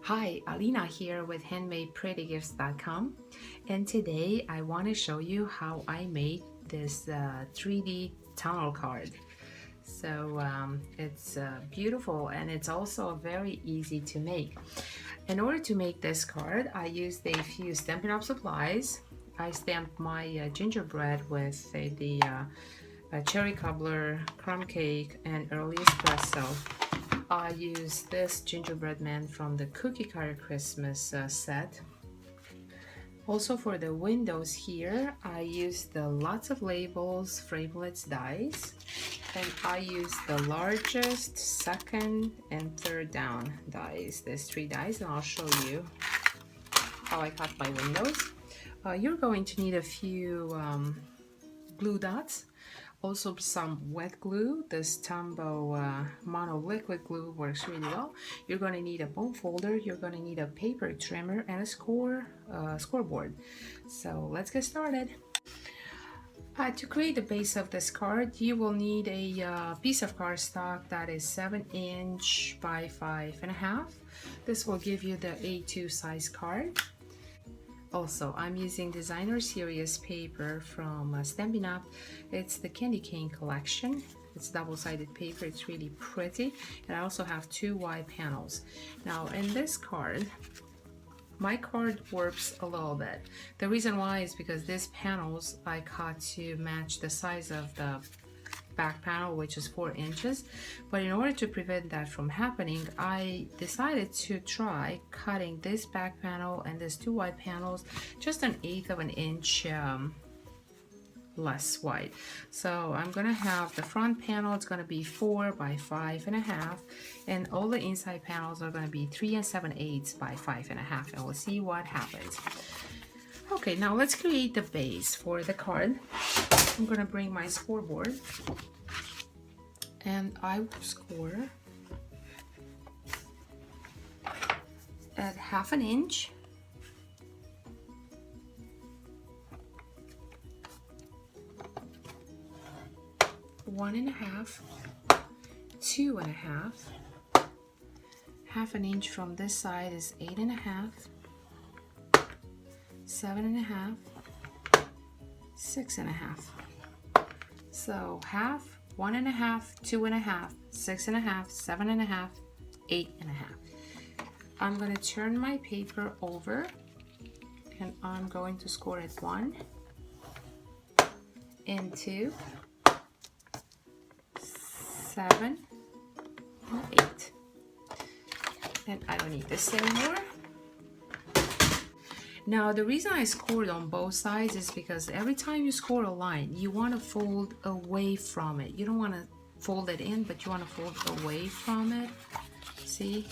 Hi, Alina here with handmadeprettygifts.com, and today I want to show you how I made this 3D tunnel card. It's beautiful, and it's also very easy to make. In order to make this card, I used a few Stampin' Up! Supplies. I stamped my gingerbread with the cherry cobbler, crumb cake, and early espresso. I use this gingerbread man from the Cookie Cutter Christmas set. Also for the windows here, I used the lots of labels, framelits dies, and I used the largest second and third down dies. There's 3 dies, and I'll show you how I cut my windows. You're going to need a few glue dots. Also some wet glue. This Tombow mono liquid glue works really well. You're going to need a bone folder, you're going to need a paper trimmer, and a scoreboard. So let's get started. To create the base of this card, you will need a piece of cardstock that is 7" by 5.5". This will give you the A2 size card. Also, I'm using Designer Series paper from Stampin' Up! It's the Candy Cane collection. It's double-sided paper, it's really pretty. And I also have 2 wide panels. Now, in this card, my card warps a little bit. The reason why is because these panels I cut to match the size of the back panel, which is 4 inches. But in order to prevent that from happening, I decided to try cutting this back panel and these 2 wide panels just 1/8 of an inch less wide. So I'm gonna have the front panel, it's gonna be 4 by 5.5, and all the inside panels are gonna be 3 7/8 by 5.5, and we'll see what happens. Okay, now let's create the base for the card. I'm gonna bring my scoreboard, and I will score at 1/2 inch. One and a half, 2.5. 1/2 inch from this side is 8.5, 7.5, 6.5. So 1/2, 1.5, 2.5, 6.5, 7.5, 8.5. I'm going to turn my paper over, and I'm going to score at 1 and 2, 7, and 8. And I don't need this anymore. Now, the reason I scored on both sides is because every time you score a line, you want to fold away from it. You don't want to fold it in, but you want to fold away from it. See?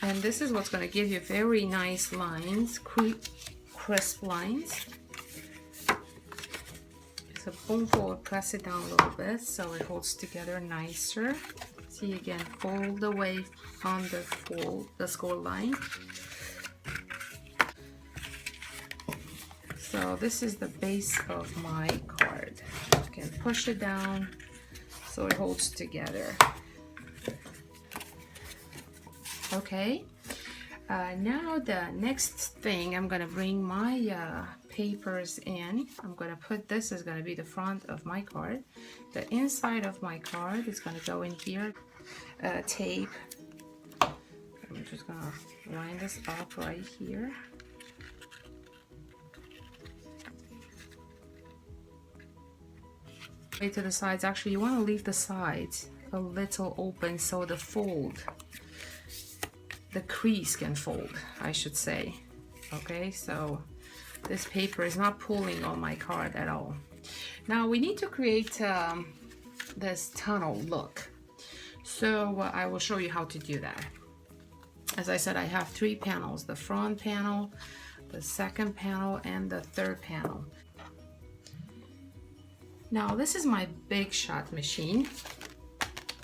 And this is what's going to give you very nice lines, crisp lines. So bone fold, press it down a little bit so it holds together nicer. See, again, fold away on the score line. So this is the base of my card. You can push it down so it holds together. Okay, now the next thing, I'm gonna bring my papers in. I'm gonna put this is gonna be the front of my card. The inside of my card is gonna go in here. Tape. I'm just gonna line this up right here. Way to the sides. Actually, you want to leave the sides a little open so the crease can fold, I should say. Okay, so this paper is not pulling on my card at all. Now we need to create this tunnel look. So I will show you how to do that. As I said, I have 3 panels: the front panel, the second panel, and the third panel. Now this is my Big Shot machine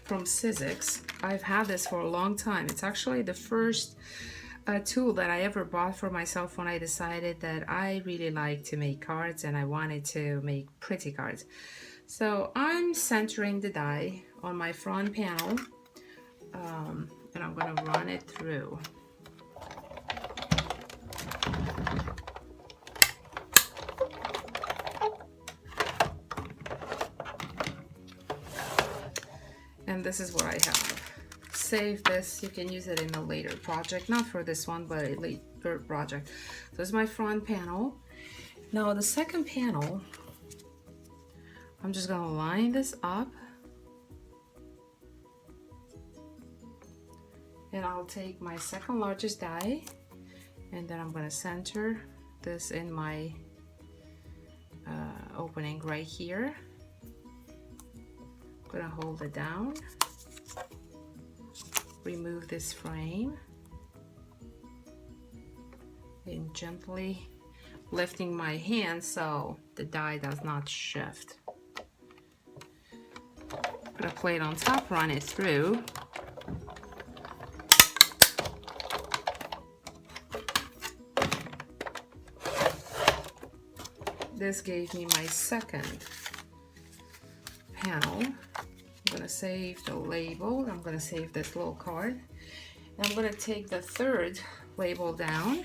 from Sizzix. I've had this for a long time. It's actually the first tool that I ever bought for myself when I decided that I really like to make cards and I wanted to make pretty cards. So I'm centering the die on my front panel. and I'm gonna run it through. And this is what I have. Save this, you can use it in a later project, not for this one, but a later project. So this is my front panel. Now the second panel, I'm just gonna line this up, and I'll take my second largest die, and then I'm gonna center this in my opening right here. I'm gonna hold it down, remove this frame, and gently lifting my hand so the die does not shift. Put a plate on top, run it through. This gave me my second panel. I'm gonna save the label. I'm gonna save this little card. And I'm gonna take the third label down.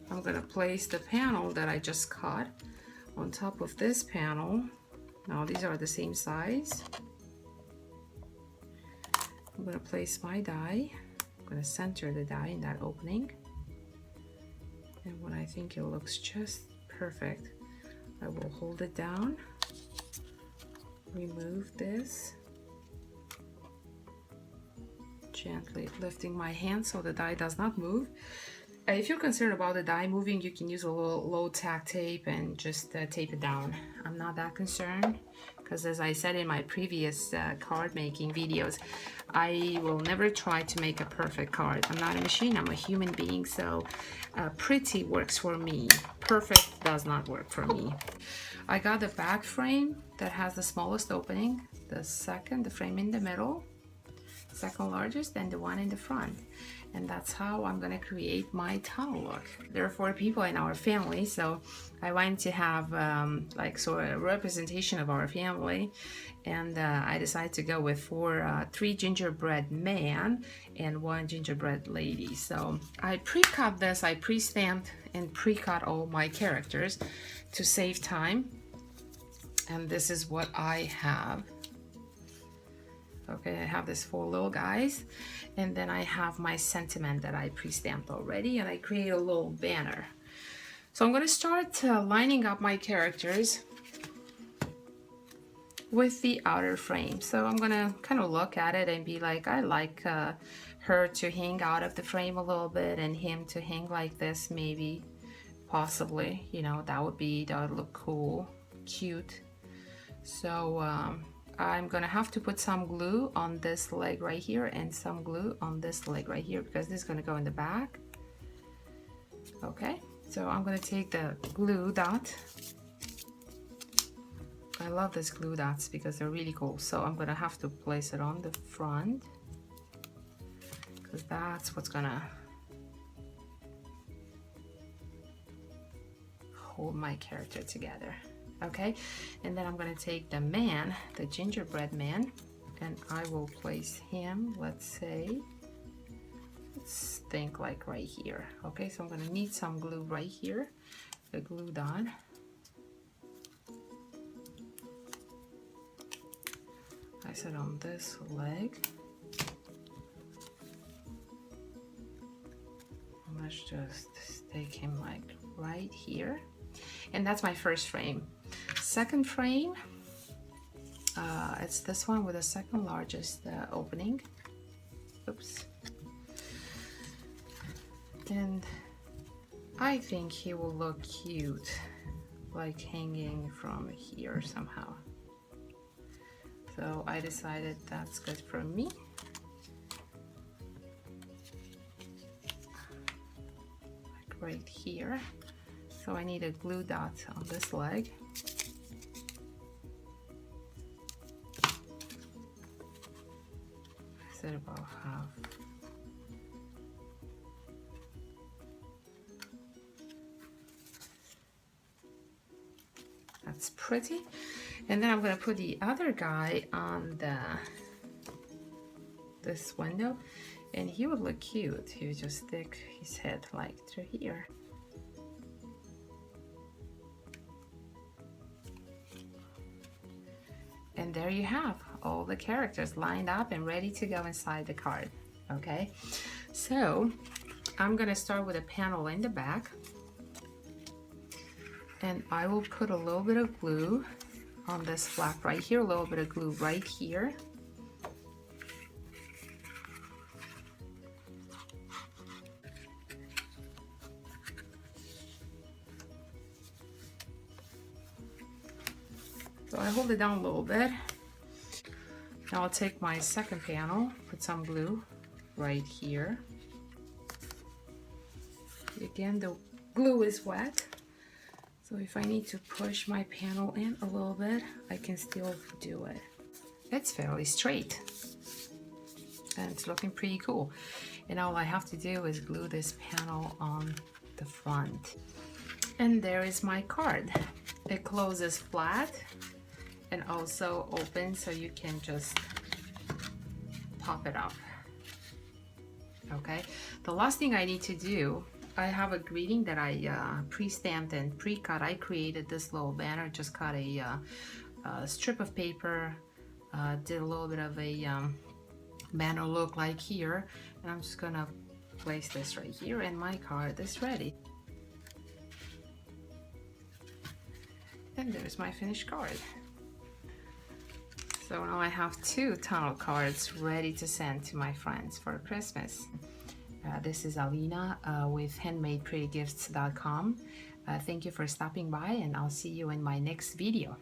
I'm gonna place the panel that I just cut on top of this panel. Now these are the same size. I'm gonna place my die. I'm gonna center the die in that opening. And when I think it looks just perfect, I will hold it down, remove this, gently lifting my hand so the die does not move. If you're concerned about the die moving, you can use a little low tack tape and just tape it down. I'm not that concerned because, as I said in my previous card making videos, I will never try to make a perfect card. I'm not a machine, I'm a human being, so pretty works for me. Perfect does not work for me. I got the back frame that has the smallest opening, the frame in the middle, second largest, and the one in the front. And that's how I'm gonna create my tunnel look. There are 4 people in our family, so I wanted to have a representation of our family, and I decided to go with 3 gingerbread men and 1 gingerbread lady. So I pre-cut this, I pre-stamped and pre-cut all my characters to save time, and this is what I have. Okay, I have these 4 little guys, and then I have my sentiment that I pre-stamped already, and I create a little banner. So I'm gonna start lining up my characters with the outer frame. So I'm gonna kind of look at it and be like, I like her to hang out of the frame a little bit and him to hang like this, maybe, possibly, you know, that would look cool, cute. So I'm gonna have to put some glue on this leg right here and some glue on this leg right here because this is gonna go in the back. Okay, so I'm gonna take the glue dot. I love these glue dots because they're really cool. So I'm gonna have to place it on the front because that's what's gonna hold my character together. Okay, and then I'm gonna take the man, the gingerbread man, and I will place him, let's think like right here. Okay, so I'm gonna need some glue right here, the glue dot. I said on this leg. Let's just stick him like right here. And that's my first frame. Second frame, it's this one with the second largest opening. Oops. And I think he will look cute, like hanging from here somehow. So I decided that's good for me. Like right here. So I need a glue dot on this leg. I said about half. That's pretty. And then I'm gonna put the other guy on this window, and he would look cute. He would just stick his head like through here. And there you have all the characters lined up and ready to go inside the card. Okay, so I'm gonna start with a panel in the back, and I will put a little bit of glue on this flap right here, a little bit of glue right here. So I hold it down a little bit. Now I'll take my second panel, put some glue right here. Again, the glue is wet, so if I need to push my panel in a little bit, I can still do it. It's fairly straight, and it's looking pretty cool. And all I have to do is glue this panel on the front. And there is my card. It closes flat and also open, so you can just pop it up. Okay, the last thing I need to do, I have a greeting that I pre-stamped and pre-cut. I created this little banner, just cut a strip of paper, did a little bit of a banner look like here, and I'm just gonna place this right here, and my card is ready. And there's my finished card. So now I have 2 tunnel cards ready to send to my friends for Christmas. This is Alina with handmadeprettygifts.com. Thank you for stopping by, and I'll see you in my next video.